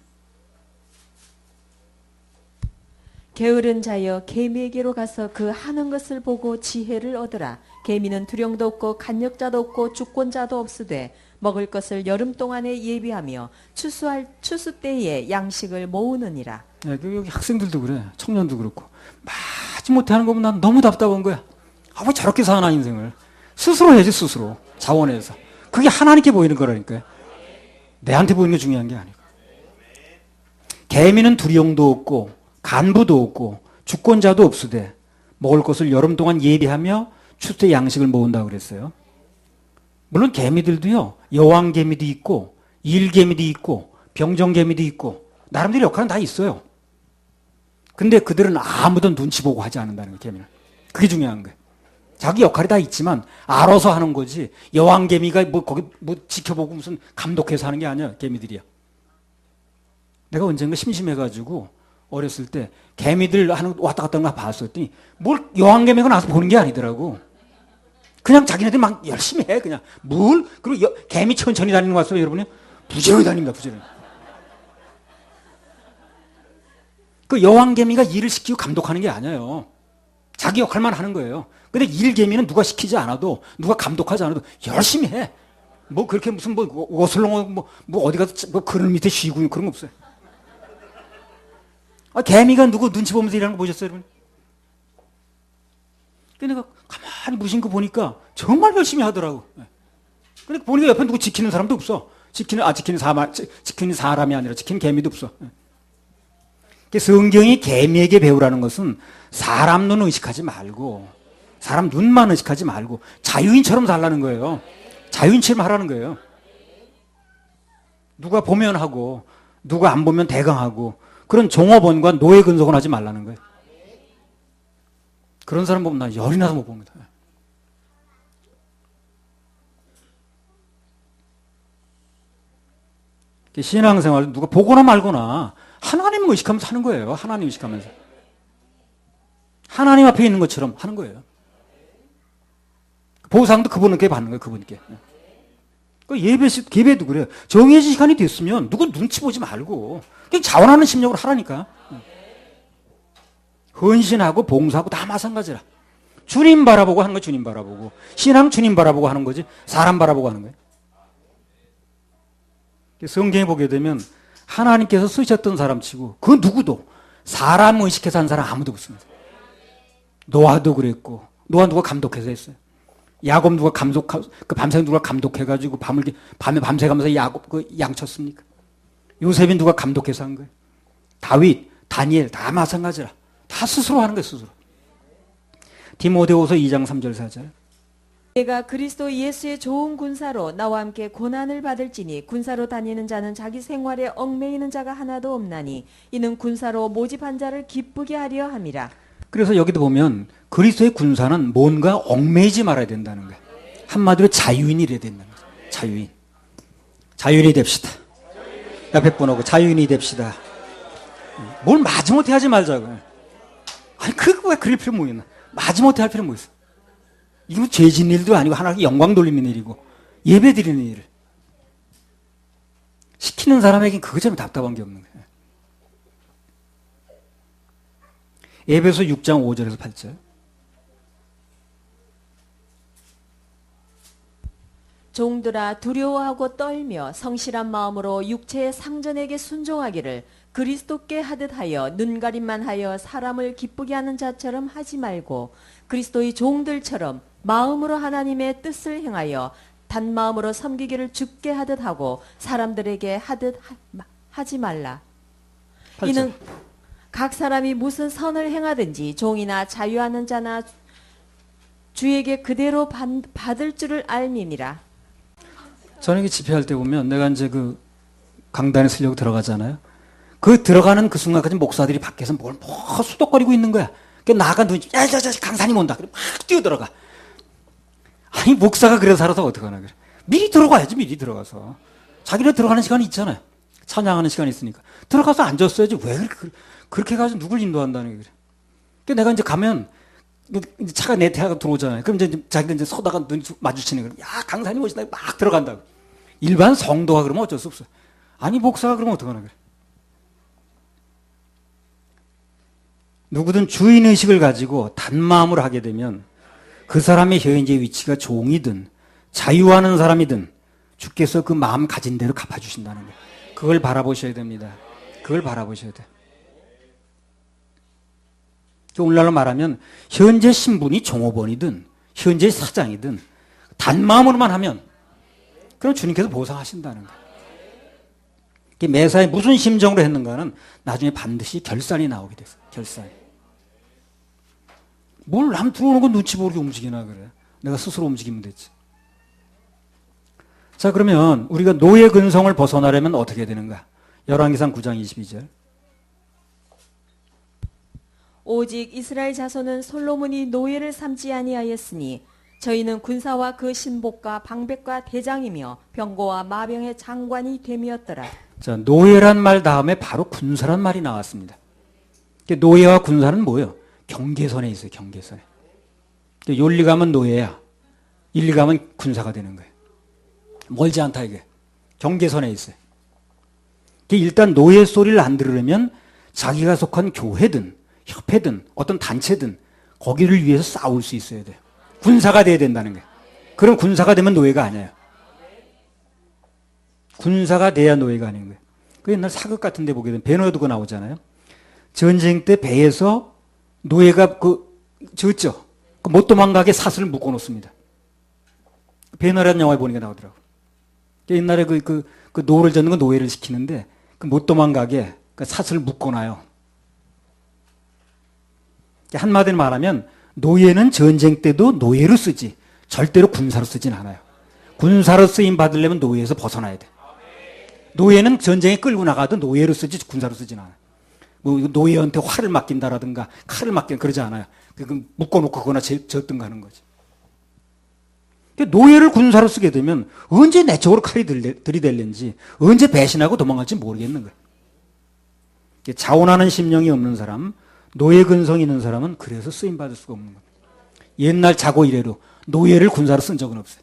게으른 자여 개미에게로 가서 그 하는 것을 보고 지혜를 얻으라. 개미는 두령도 없고 간역자도 없고 주권자도 없으되 먹을 것을 여름 동안에 예비하며 추수 때에 양식을 모으느니라. 네, 여기 학생들도 그래. 청년도 그렇고. 마지 못하는 거 보면 난 너무 답답한 거야. 왜 저렇게 사나 인생을. 스스로 해야지, 스스로. 자원해서. 그게 하나님께 보이는 거라니까요. 내한테 보이는 게 중요한 게 아니고. 개미는 두령도 없고 간부도 없고 주권자도 없으되 먹을 것을 여름 동안 예비하며 추수 때 양식을 모은다고 그랬어요. 물론 개미들도요. 여왕개미도 있고 일개미도 있고 병정개미도 있고 나름대로 역할은 다 있어요. 근데 그들은 아무도 눈치 보고 하지 않는다는 거예요. 개미는. 그게 중요한 거예요. 자기 역할이 다 있지만 알아서 하는 거지. 여왕개미가 거기 지켜보고 무슨 감독해서 하는 게 아니야. 개미들이야. 내가 언젠가 심심해가지고 어렸을 때 개미들 하는 왔다 갔다 하는 거 봤었더니 뭘 여왕개미가 나와서 보는 게 아니더라고. 그냥 자기네들 막 열심히 해. 그냥 그리고 개미 천천히 다니는 거 봤어요, 여러분이? 부지런히 다닙니다. 부지런히. 그 여왕개미가 일을 시키고 감독하는 게 아니에요. 자기 역할만 하는 거예요. 근데 일개미는 누가 시키지 않아도 누가 감독하지 않아도 열심히 해. 그렇게 무슨 어슬렁 어디 가서 그늘 밑에 쉬고 그런 거 없어요. 개미가 누구 눈치 보면서 일하는 거 보셨어요, 여러분? 근데 내가 가만히 무심코 보니까 정말 열심히 하더라고. 근데 보니까 옆에 누구 지키는 사람도 없어. 지키는 사람이 아니라 지키는 개미도 없어. 성경이 개미에게 배우라는 것은 사람 눈 의식하지 말고 사람 눈만 의식하지 말고 자유인처럼 살라는 거예요. 자유인처럼 하라는 거예요. 누가 보면 하고 누가 안 보면 대강하고 그런 종업원과 노예 근속은 하지 말라는 거예요. 그런 사람 보면 나 열이 나서 못 봅니다. 신앙생활 누가 보거나 말거나 하나님 의식하면서 하는 거예요. 하나님 의식하면서. 하나님 앞에 있는 것처럼 하는 거예요. 보상도 그분께 받는 거예요. 그분께. 그 예배도 그래요. 정해진 시간이 됐으면 누구 눈치 보지 말고 그냥 자원하는 심령으로 하라니까. 헌신하고 봉사하고 다 마찬가지라. 주님 바라보고 하는 거 주님 바라보고, 신앙 주님 바라보고 하는 거지 사람 바라보고 하는 거예요. 성경에 보게 되면 하나님께서 쓰셨던 사람 치고 그 누구도 사람 의식해서 한 사람 아무도 없습니다. 노아도 그랬고, 노아 누가 감독해서 했어요. 야곱 누가 밤새 누가 감독해가지고 밤에 밤새가면서 야곱 양 쳤습니까? 요셉이 누가 감독해서 한 거예요. 다윗, 다니엘 다 마찬가지라. 다 스스로 하는 거예요, 스스로. 디모데후서 2장 3절 4절. 내가 그리스도 예수의 좋은 군사로 나와 함께 고난을 받을지니 군사로 다니는 자는 자기 생활에 얽매이는 자가 하나도 없나니 이는 군사로 모집한 자를 기쁘게 하려 함이라. 그래서 여기도 보면 그리스도의 군사는 뭔가 얽매이지 말아야 된다는 거예요. 한마디로 자유인이래야 된다는 거예요. 자유인. 자유인이 됩시다. 옆에 분하고 자유인이 됩시다. 뭘 마지못해 하지 말자고요. 아니 그거 왜 그럴 필요 뭐 있나. 마지못해 할 필요 뭐 있어. 이거 뭐 죄 짓는 일도 아니고 하나님께 영광 돌리는 일이고 예배 드리는 일을 시키는 사람에겐 그거처럼 답답한 게 없는 거예요. 에베소 6장 5절에서 8절. 종들아 두려워하고 떨며 성실한 마음으로 육체의 상전에게 순종하기를 그리스도께 하듯 하여 눈가림만 하여 사람을 기쁘게 하는 자처럼 하지 말고 그리스도의 종들처럼 마음으로 하나님의 뜻을 행하여 단마음으로 섬기기를 주께 하듯 하고 사람들에게 하듯 하지 말라. 8절. 이는 각 사람이 무슨 선을 행하든지 종이나 자유하는 자나 주에게 그대로 받을 줄을 알미니라. 저녁에 집회할 때 보면 내가 이제 그 강단에 쓰려고 들어가잖아요. 그 들어가는 그 순간까지 목사들이 밖에서 뭘 수덕거리고 있는 거야. 그 나가 눈이 야 강사님 온다. 그래 막 뛰어들어가. 아니 목사가 그래 살아서 어떡하나 그래. 미리 들어가야지. 미리 들어가서. 자기네 들어가는 시간이 있잖아요. 찬양하는 시간이 있으니까. 들어가서 앉았어야지. 왜 그렇게 해가지고 누굴 인도한다는 게 그래. 그 내가 이제 가면 이제 차가 내 대화가 들어오잖아요. 그럼 이제 자기가 이제 서다가 눈 마주치는 거야. 야 강사님 오시다 막 들어간다고. 일반 성도가 그러면 어쩔 수 없어. 아니 목사가 그러면 어떡하나 그래. 누구든 주인의식을 가지고 단마음으로 하게 되면 그 사람의 현재 위치가 종이든 자유하는 사람이든 주께서 그 마음 가진 대로 갚아주신다는 거예요. 그걸 바라보셔야 됩니다. 그걸 바라보셔야 돼. 오늘날로 말하면 현재 신분이 종업원이든 현재 사장이든 단마음으로만 하면 그럼 주님께서 보상하신다는 거예요. 매사에 무슨 심정으로 했는가는 나중에 반드시 결산이 나오게 됐어요. 결산. 뭘 남 들어오는 거 눈치 보게 움직이나 그래. 내가 스스로 움직이면 됐지. 자 그러면 우리가 노예 근성을 벗어나려면 어떻게 되는가? 열왕기상 9장 22절. 오직 이스라엘 자손은 솔로몬이 노예를 삼지 아니하였으니 저희는 군사와 그 신복과 방백과 대장이며 병거와 마병의 장관이 됨이었더라. 자, 노예란 말 다음에 바로 군사란 말이 나왔습니다. 노예와 군사는 뭐예요? 경계선에 있어요. 경계선에. 윤리 가면 노예야. 일리 가면 군사가 되는 거예요. 멀지 않다 이게. 경계선에 있어요. 일단 노예 소리를 안 들으려면 자기가 속한 교회든 협회든 어떤 단체든 거기를 위해서 싸울 수 있어야 돼요. 군사가 돼야 된다는 거예요. 그럼 군사가 되면 노예가 아니에요. 군사가 돼야 노예가 아닌 거예요. 그 옛날 사극 같은 데 보게 되면 배너드가 나오잖아요. 전쟁 때 배에서 노예가 졌죠. 못 도망가게 사슬을 묶어 놓습니다. 배너라는 영화에 보니까 나오더라고요. 옛날에 그 노를 젓는 건 노예를 시키는데 못 도망가게 사슬을 묶어 놔요. 한마디로 말하면 노예는 전쟁 때도 노예로 쓰지 절대로 군사로 쓰진 않아요. 군사로 쓰임 받으려면 노예에서 벗어나야 돼. 노예는 전쟁에 끌고 나가도 노예로 쓰지 군사로 쓰진 않아요. 뭐 노예한테 활을 맡긴다라든가 칼을 맡긴 그러지 않아요. 묶어놓고 그거나 졌든가 하는 거지. 노예를 군사로 쓰게 되면 언제 내 쪽으로 칼이 들이댈는지 언제 배신하고 도망갈지 모르겠는 거예요. 자원하는 심령이 없는 사람, 노예 근성이 있는 사람은 그래서 쓰임받을 수가 없는 겁니다. 옛날 자고 이래로 노예를 군사로 쓴 적은 없어요.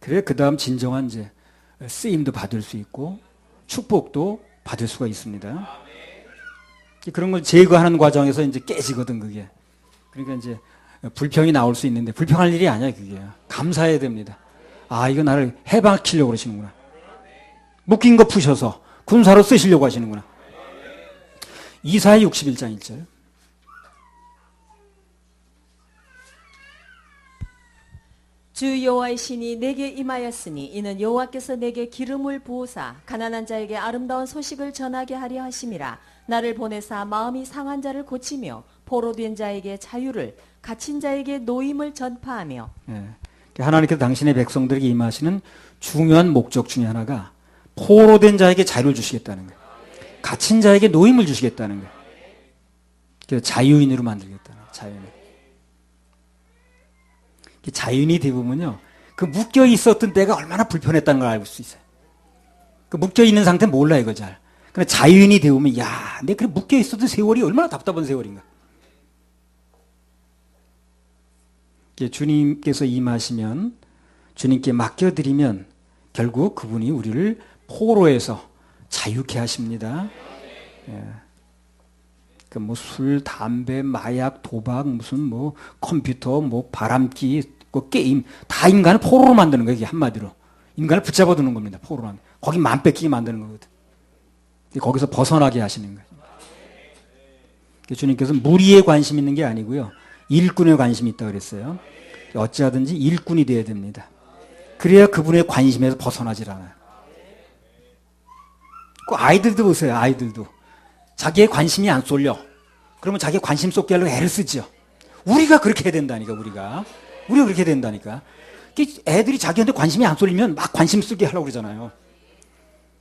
그래 그 다음 진정한 이제 쓰임도 받을 수 있고 축복도 받을 수가 있습니다. 그런 걸 제거하는 과정에서 이제 깨지거든 그게. 그러니까 이제 불평이 나올 수 있는데 불평할 일이 아니야 그게. 감사해야 됩니다. 아 이거 나를 해방시키려고 그러시는구나. 묶인 거 푸셔서 군사로 쓰시려고 하시는구나. 이사야 61장 1절. 주 여호와의 신이 내게 임하였으니 이는 여호와께서 내게 기름을 부으사 가난한 자에게 아름다운 소식을 전하게 하려 하심이라. 나를 보내사 마음이 상한 자를 고치며 포로된 자에게 자유를 갇힌 자에게 노임을 전파하며. 예. 하나님께서 당신의 백성들에게 임하시는 중요한 목적 중에 하나가 포로된 자에게 자유를 주시겠다는 거예요. 갇힌 자에게 노임을 주시겠다는 거예요. 그래서 자유인으로 만들겠다는 거예요. 자유인. 자유인이 되보면요, 그 묶여 있었던 때가 얼마나 불편했다는 걸 알 수 있어요. 그 묶여 있는 상태는 몰라 이거 잘. 근데 자유인이 되보면 야, 내 그래 묶여 있었던 세월이 얼마나 답답한 세월인가. 주님께서 임하시면 주님께 맡겨드리면 결국 그분이 우리를 포로에서 자유케 하십니다. 예. 그 뭐 술, 담배, 마약, 도박, 무슨 뭐 컴퓨터, 뭐 바람기, 그 게임 다 인간을 포로로 만드는 거예요. 이게 한마디로 인간을 붙잡아 두는 겁니다. 포로로 거기 맘 뺏기게 만드는 거거든. 거기서 벗어나게 하시는 거예요. 주님께서 무리에 관심 있는 게 아니고요, 일꾼에 관심이 있다 그랬어요. 어찌하든지 일꾼이 돼야 됩니다. 그래야 그분의 관심에서 벗어나질 않아요. 그 아이들도 보세요. 아이들도 자기의 관심이 안 쏠려. 그러면 자기 관심 쏟게 하려고 애를 쓰죠. 우리가 그렇게 해야 된다니까. 우리가 그렇게 해야 된다니까. 애들이 자기한테 관심이 안 쏠리면 막 관심 쓰게 하려고 그러잖아요.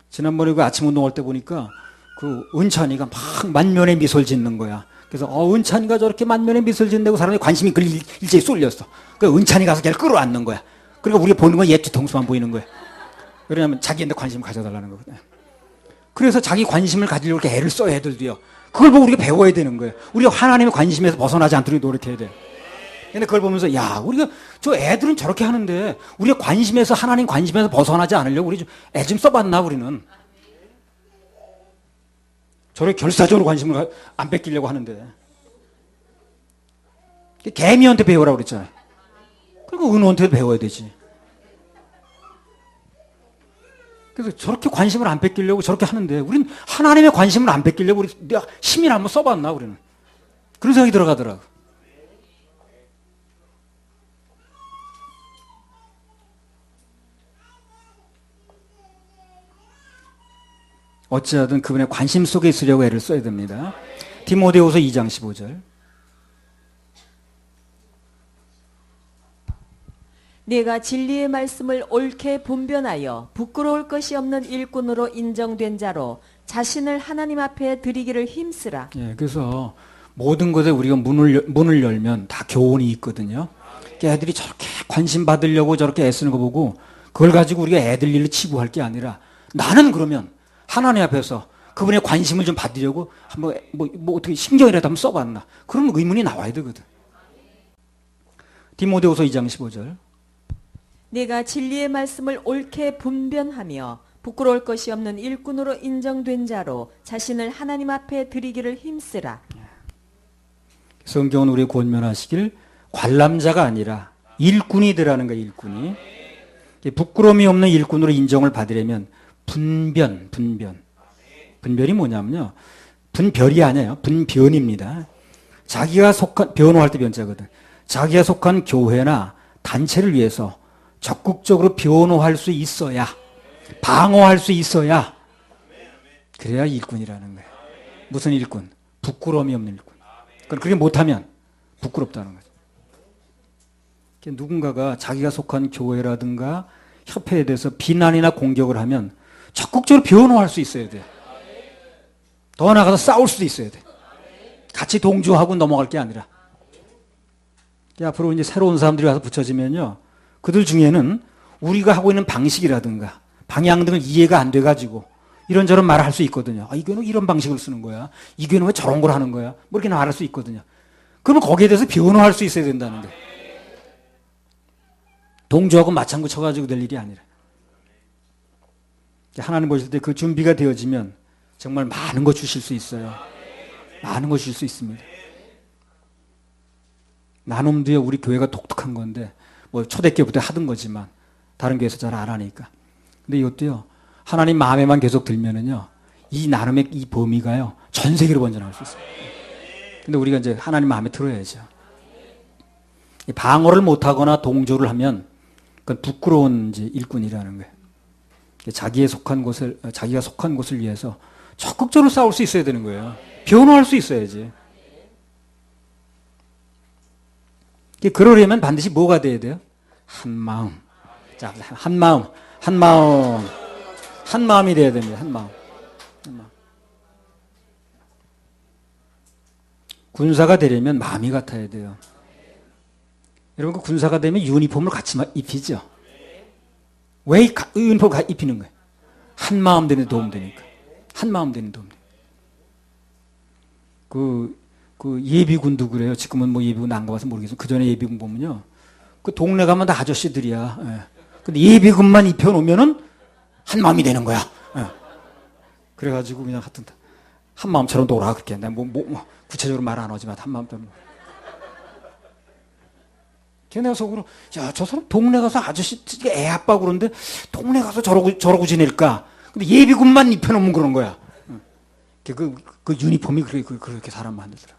지난번에 그 아침 운동할 때 보니까 그 은찬이가 막 만면에 미소를 짓는 거야. 그래서 은찬이가 저렇게 만면에 미소를 짓는다고 사람이 관심이 일제히 쏠렸어. 그러니까 은찬이 가서 걔를 끌어안는 거야. 그러니까 우리가 보는 건 옛 뒤통수만 보이는 거야. 왜냐하면 자기한테 관심을 가져달라는 거거든. 그래서 자기 관심을 가지려고 이렇게 애를 써야 애들도요. 그걸 보고 우리가 배워야 되는 거예요. 우리가 하나님의 관심에서 벗어나지 않도록 노력해야 돼. 근데 그걸 보면서 야, 우리가 저 애들은 저렇게 하는데 우리가 관심에서 하나님 관심에서 벗어나지 않으려고 우리 애 좀 써봤나 우리는. 저렇게 결사적으로 관심을 안 뺏기려고 하는데. 개미한테 배우라고 그랬잖아요. 그리고 은호한테도 배워야 되지. 그래서 저렇게 관심을 안 뺏기려고 저렇게 하는데 우리는 하나님의 관심을 안 뺏기려고 우리 힘이나 한번 써봤나 우리는. 그런 생각이 들어가더라고. 어찌하든 그분의 관심 속에 있으려고 애를 써야 됩니다. 디모데후서 2장 15절. 내가 진리의 말씀을 옳게 분별하여 부끄러울 것이 없는 일꾼으로 인정된 자로 자신을 하나님 앞에 드리기를 힘쓰라. 예, 그래서 모든 것에 우리가 문을 열면 다 교훈이 있거든요. 애들이 저렇게 관심 받으려고 저렇게 애쓰는 거 보고 그걸 가지고 우리가 애들 일로 치부할 게 아니라 나는 그러면 하나님 앞에서 그분의 관심을 좀 받으려고 한번 뭐 어떻게 신경이라도 한번 써봤나. 그런 의문이 나와야 되거든. 디모데후서 2장 15절. 내가 진리의 말씀을 옳게 분별하며 부끄러울 것이 없는 일꾼으로 인정된 자로 자신을 하나님 앞에 드리기를 힘쓰라. 성경은 우리에게 권면하시길 관람자가 아니라 일꾼이 되라는 거예요. 일꾼이. 부끄러움이 없는 일꾼으로 인정을 받으려면 분별이 뭐냐면요, 분별이 아니에요. 분변입니다. 자기가 속한, 변호할 때 변자거든. 자기가 속한 교회나 단체를 위해서 적극적으로 변호할 수 있어야, 방어할 수 있어야, 그래야 일꾼이라는 거예요. 무슨 일꾼? 부끄러움이 없는 일꾼. 그렇게 못하면 부끄럽다는 거죠. 누군가가 자기가 속한 교회라든가 협회에 대해서 비난이나 공격을 하면 적극적으로 변호할 수 있어야 돼. 더 나아가서 싸울 수도 있어야 돼. 같이 동조하고 넘어갈 게 아니라. 앞으로 이제 새로운 사람들이 와서 붙여지면요, 그들 중에는 우리가 하고 있는 방식이라든가 방향 등을 이해가 안 돼가지고 이런저런 말을 할 수 있거든요. 이 교회는 이런 방식을 쓰는 거야. 이 교회는 왜 저런 걸 하는 거야. 뭐 이렇게 말할 수 있거든요. 그러면 거기에 대해서 변호할 수 있어야 된다는 거예요. 동조하고 맞장구 쳐가지고 될 일이 아니라. 하나님 보실 때 그 준비가 되어지면 정말 많은 거 주실 수 있어요. 많은 거 주실 수 있습니다. 나눔도요, 우리 교회가 독특한 건데, 뭐 초대교회부터 하던 거지만, 다른 교회에서 잘 안 하니까. 근데 이것도요, 하나님 마음에만 계속 들면은요, 이 나눔의 이 범위가요, 전 세계로 번져나갈 수 있어요. 근데 우리가 이제 하나님 마음에 들어야죠. 방어를 못하거나 동조를 하면, 그건 부끄러운 이제 일꾼이라는 거예요. 자기가 속한 곳을 위해서 적극적으로 싸울 수 있어야 되는 거예요. 변호할 수 있어야지. 그러려면 반드시 뭐가 돼야 돼요? 한 마음. 자, 한 마음이 돼야 됩니다. 한 마음. 군사가 되려면 마음이 같아야 돼요. 여러분, 그 군사가 되면 유니폼을 같이 입히죠. 왜 유니폼을 입히는 거예요? 한 마음 되는 데 도움되니까. 한 마음 되는 도움. 그 예비군도 그래요. 지금은 뭐 예비군 안 가봐서 모르겠어요. 그 전에 예비군 보면요. 그 동네 가면 다 아저씨들이야. 예. 근데 예비군만 입혀놓으면은 한 마음이 되는 거야. 예. 그래가지고 그냥 하여튼 한 마음처럼 놀아. 그렇게. 내가 구체적으로 말 안 하지만 한 마음처럼. 걔네가 속으로, 야, 저 사람 동네 가서 아저씨, 애 아빠 그러는데 동네 가서 저러고 지낼까? 근데 예비군만 입혀놓으면 그런 거야. 그 유니폼이 그렇게 사람 만들더라.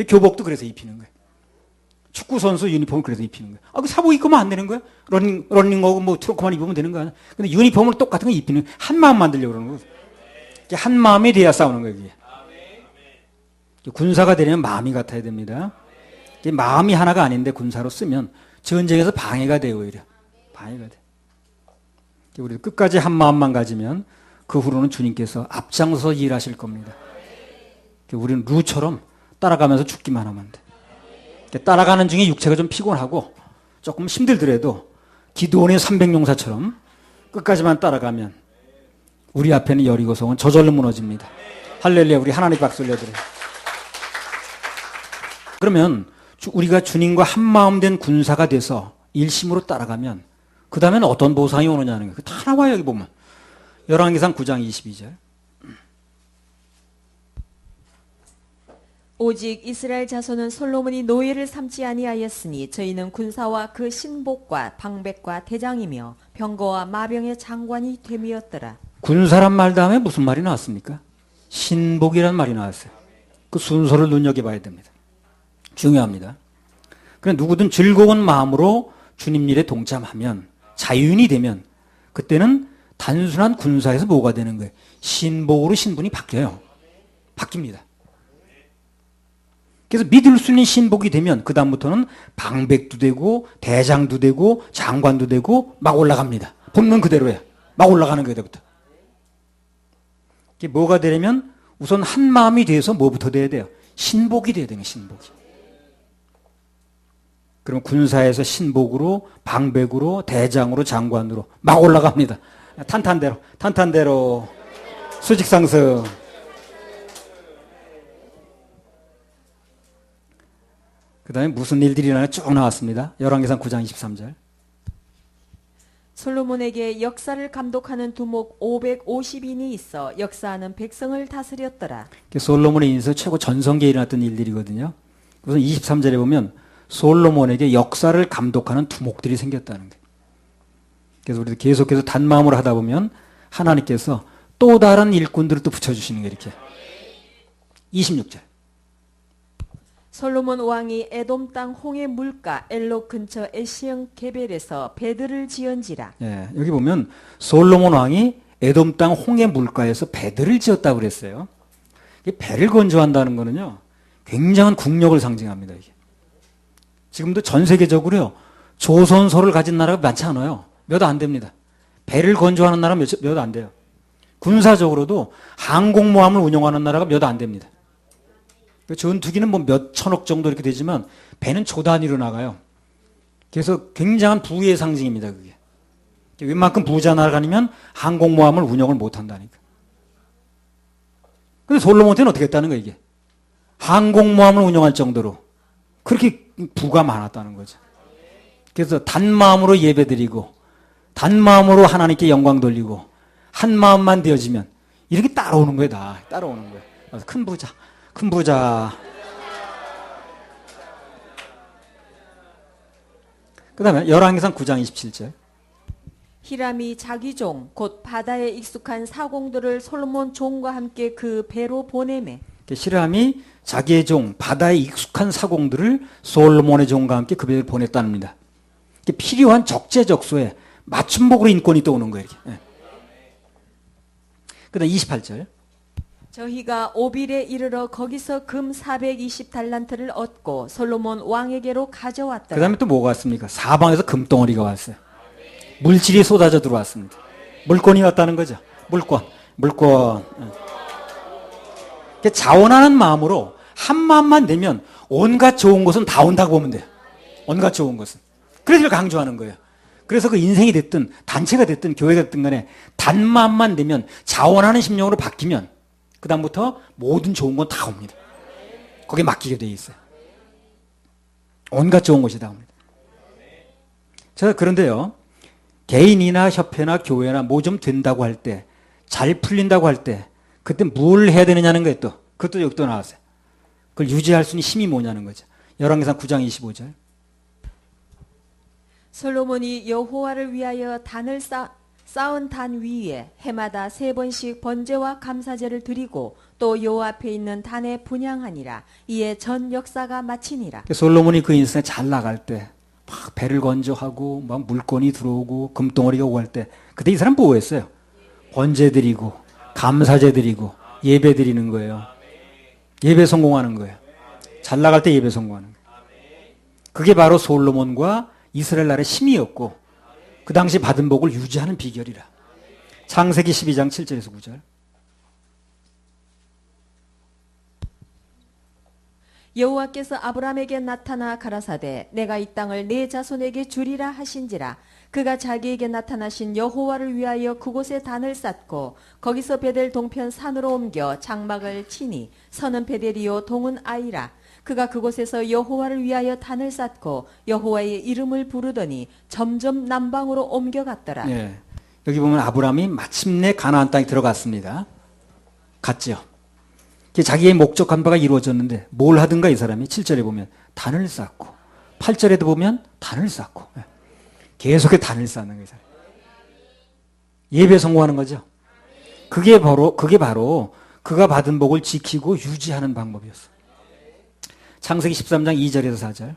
교복도 그래서 입히는 거야. 축구선수 유니폼을 그래서 입히는 거야. 그 사복 입고만 안 되는 거야? 러닝하고 뭐 트로크만 입으면 되는 거야. 근데 유니폼을 똑같은 거 입히는 거야. 한 마음 만들려고 그러는 거야. 한 마음이 돼야 싸우는 거야, 그게. 군사가 되려면 마음이 같아야 됩니다. 마음이 하나가 아닌데 군사로 쓰면 전쟁에서 방해가 돼요, 오히려. 방해가 돼. 우리 끝까지 한 마음만 가지면 그 후로는 주님께서 앞장서 일하실 겁니다. 우리는 루처럼 따라가면서 죽기만 하면 돼. 따라가는 중에 육체가 좀 피곤하고 조금 힘들더라도 기드온의 300용사처럼 끝까지만 따라가면 우리 앞에는 여리고성은 저절로 무너집니다. 할렐루야, 우리 하나님 박수 올려드려요. 그러면 우리가 주님과 한마음 된 군사가 돼서 일심으로 따라가면 그 다음에는 어떤 보상이 오느냐는 거예요. 다 나와요, 여기 보면. 열왕기상 9장 22절. 오직 이스라엘 자손은 솔로몬이 노예를 삼지 아니하였으니 저희는 군사와 그 신복과 방백과 대장이며 병거와 마병의 장관이 됨이었더라. 군사란 말 다음에 무슨 말이 나왔습니까? 신복이란 말이 나왔어요. 그 순서를 눈여겨봐야 됩니다. 중요합니다. 그래, 누구든 즐거운 마음으로 주님 일에 동참하면, 자유인이 되면 그때는 단순한 군사에서 뭐가 되는 거예요? 신복으로 신분이 바뀌어요. 바뀝니다. 그래서 믿을 수 있는 신복이 되면 그 다음부터는 방백도 되고 대장도 되고 장관도 되고 막 올라갑니다. 본문 그대로예요. 막 올라가는 거예요. 그때부터. 이게 뭐가 되려면 우선 한 마음이 돼서 뭐부터 돼야 돼요? 신복이 돼야 되는 신복이. 그럼 군사에서 신복으로 방백으로 대장으로 장관으로 막 올라갑니다. 탄탄대로 수직상승. 그 다음에 무슨 일들이 일어나 쭉 나왔습니다. 열왕기상 9장 23절. 솔로몬에게 역사를 감독하는 두목 550인이 있어 역사하는 백성을 다스렸더라. 솔로몬의 인생 최고 전성기에 일어났던 일들이거든요. 그래서 23절에 보면 솔로몬에게 역사를 감독하는 두목들이 생겼다는 거예요. 그래서 우리도 계속해서 단마음으로 하다 보면 하나님께서 또 다른 일꾼들을 또 붙여주시는 거예요. 이렇게. 26절. 솔로몬 왕이 에돔 땅 홍해 물가 엘로 근처 에시영 게벨에서 배들을 지은지라. 예, 여기 보면 솔로몬 왕이 에돔 땅 홍해 물가에서 배들을 지었다고 그랬어요. 이게 배를 건조한다는 거는요, 굉장한 국력을 상징합니다. 이게. 지금도 전 세계적으로요, 조선소를 가진 나라가 많지 않아요. 몇 안 됩니다. 배를 건조하는 나라 몇 안 돼요. 군사적으로도 항공모함을 운영하는 나라가 몇 안 됩니다. 전투기는 뭐 몇 천억 정도 이렇게 되지만 배는 조 단위로 나가요. 그래서 굉장한 부의 상징입니다. 그게. 웬만큼 부자 나라가 아니면 항공모함을 운영을 못한다니까. 근데 솔로몬한테는 어떻게 했다는 거예요, 이게. 항공모함을 운영할 정도로 그렇게 부가 많았다는 거죠. 그래서 단 마음으로 예배드리고 단 마음으로 하나님께 영광 돌리고 한 마음만 되어지면 이렇게 따라오는 거예요. 다 따라오는 거예요. 그래서 큰 부자, 큰 부자. 그 다음에 열왕기상 9장 27절. 히람이 자기 종 곧 바다에 익숙한 사공들을 솔로몬 종과 함께 그 배로 보내매 히람이 자기의 종 바다에 익숙한 사공들을 솔로몬의 종과 함께 그 배를 보냈답니다. 필요한 적재적소에 맞춤복으로 인권이 또 오는 거예요. 이렇게. 그다음 28절. 저희가 오빌에 이르러 거기서 금 420달란트를 얻고 솔로몬 왕에게로 가져왔더라. 그 다음에 또 뭐가 왔습니까? 사방에서 금덩어리가 왔어요. 물질이 쏟아져 들어왔습니다. 물권이 왔다는 거죠. 물권. 자원하는 마음으로 한 마음만 내면 온갖 좋은 것은 다 온다고 보면 돼요. 온갖 좋은 것은. 그래서 이걸 강조하는 거예요. 그래서 그 인생이 됐든 단체가 됐든 교회가 됐든 간에 단마음만 내면 자원하는 심령으로 바뀌면 그 다음부터 모든 좋은 건 다 옵니다. 거기에 맡기게 돼 있어요. 온갖 좋은 것이 다 옵니다. 자, 그런데요. 개인이나 협회나 교회나 뭐 좀 된다고 할 때, 잘 풀린다고 할 때, 그때 뭘 해야 되느냐는 거예요 또. 그것도 여기 또 나왔어요. 그걸 유지할 수 있는 힘이 뭐냐는 거죠. 열왕기상 9장 25절. 솔로몬이 여호와를 위하여 단을 쌓은 단 위에 해마다 3번씩 번제와 감사제를 드리고 또 여호와 앞에 있는 단에 분향하니라. 이에 전 역사가 마치니라. 솔로몬이 그 인생에 잘 나갈 때 막 배를 건조하고 막 물건이 들어오고 금덩어리가 오고 할 때 그때 이 사람 뭐 했어요? 번제 드리고 감사제 드리고 예배 드리는 거예요. 예배 성공하는 거예요. 잘 나갈 때 예배 성공하는 거예요. 그게 바로 솔로몬과 이스라엘 나라의 힘이었고 그 당시 받은 복을 유지하는 비결이라. 창세기 12장 7절에서 9절. 여호와께서 아브라함에게 나타나 가라사대 내가 이 땅을 내 자손에게 주리라 하신지라. 그가 자기에게 나타나신 여호와를 위하여 그곳에 단을 쌓고 거기서 베델 동편 산으로 옮겨 장막을 치니 서는 베델이요 동은 아이라. 그가 그곳에서 여호와를 위하여 단을 쌓고 여호와의 이름을 부르더니 점점 남방으로 옮겨갔더라. 네. 여기 보면 아브라함이 마침내 가나안 땅에 들어갔습니다. 갔죠. 자기의 목적한 바가 이루어졌는데 뭘 하든가 이 사람이 7절에 보면 단을 쌓고 8절에도 보면 단을 쌓고 계속해서 단을 쌓는 거예요. 예배 성공하는 거죠. 그게 바로 그가 받은 복을 지키고 유지하는 방법이었어요. 창세기 13장 2절에서 4절.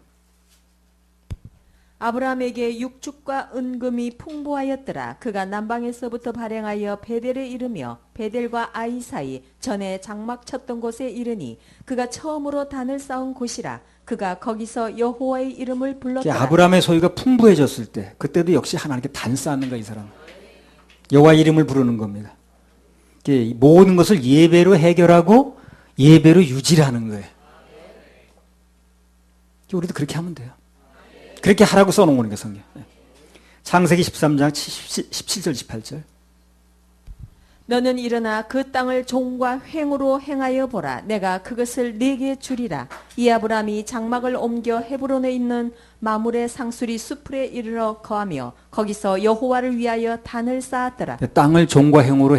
아브라함에게 육축과 은금이 풍부하였더라. 그가 남방에서부터 발행하여 베델에 이르며 베델과 아이 사이 전에 장막 쳤던 곳에 이르니 그가 처음으로 단을 쌓은 곳이라. 그가 거기서 여호와의 이름을 불렀더라. 아브라함의 소유가 풍부해졌을 때 그때도 역시 하나님께 단 쌓는 거야 이 사람. 여호와의 이름을 부르는 겁니다. 모든 것을 예배로 해결하고 예배로 유지하는 거예요. 우리도 그렇게 하면 돼요. 그렇게 하라고 써놓은 거니까 성경. 창세기 13장 17절 18절. 너는 일어나 그 땅을 종과 횡으로 행하여 보라. 내가 그것을 네게 주리라. 이 아브라함이 장막을 옮겨 헤브론에 있는 마물의 상수리 수풀에 이르러 거하며 거기서 여호와를 위하여 단을 쌓았더라. 땅을 종과 횡으로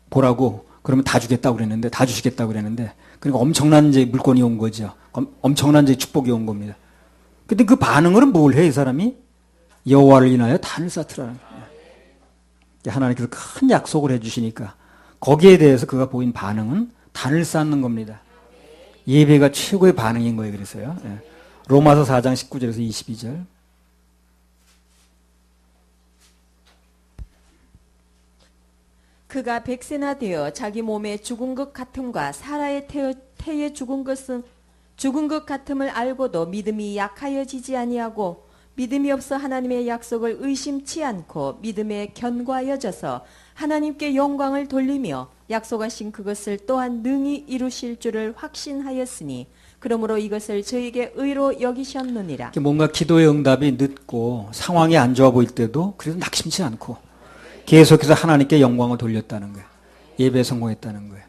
보라고 그러면 다 주겠다고 그랬는데 다 주시겠다고 그랬는데 그러니까 엄청난 이제 물건이 온 거죠. 엄청난 이제 축복이 온 겁니다. 근데 그 반응으로는 뭘 해, 이 사람이? 여호와를 인하여 단을 쌓더라는 거예요. 하나님께서 큰 약속을 해주시니까 거기에 대해서 그가 보인 반응은 단을 쌓는 겁니다. 예배가 최고의 반응인 거예요. 그래서요. 로마서 4장 19절에서 22절. 그가 백세나 되어 자기 몸에 죽은 것 같음과 사라의 태에 죽은 것 같음을 알고도 믿음이 약하여지지 아니하고 믿음이 없어 하나님의 약속을 의심치 않고 믿음에 견고하여져서 하나님께 영광을 돌리며 약속하신 그것을 또한 능히 이루실 줄을 확신하였으니 그러므로 이것을 저에게 의로 여기셨느니라. 뭔가 기도의 응답이 늦고 상황이 안 좋아 보일 때도 그래도 낙심치 않고 계속해서 하나님께 영광을 돌렸다는 거예요. 예배에 성공했다는 거예요.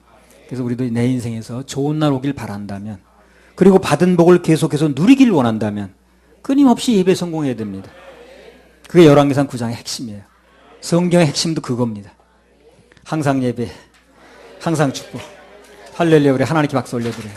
그래서 우리도 내 인생에서 좋은 날 오길 바란다면 그리고 받은 복을 계속해서 누리길 원한다면 끊임없이 예배 성공해야 됩니다. 그게 열왕기상 9장의 핵심이에요. 성경의 핵심도 그겁니다. 항상 예배, 항상 축복. 할렐루야. 우리 하나님께 박수 올려드려요.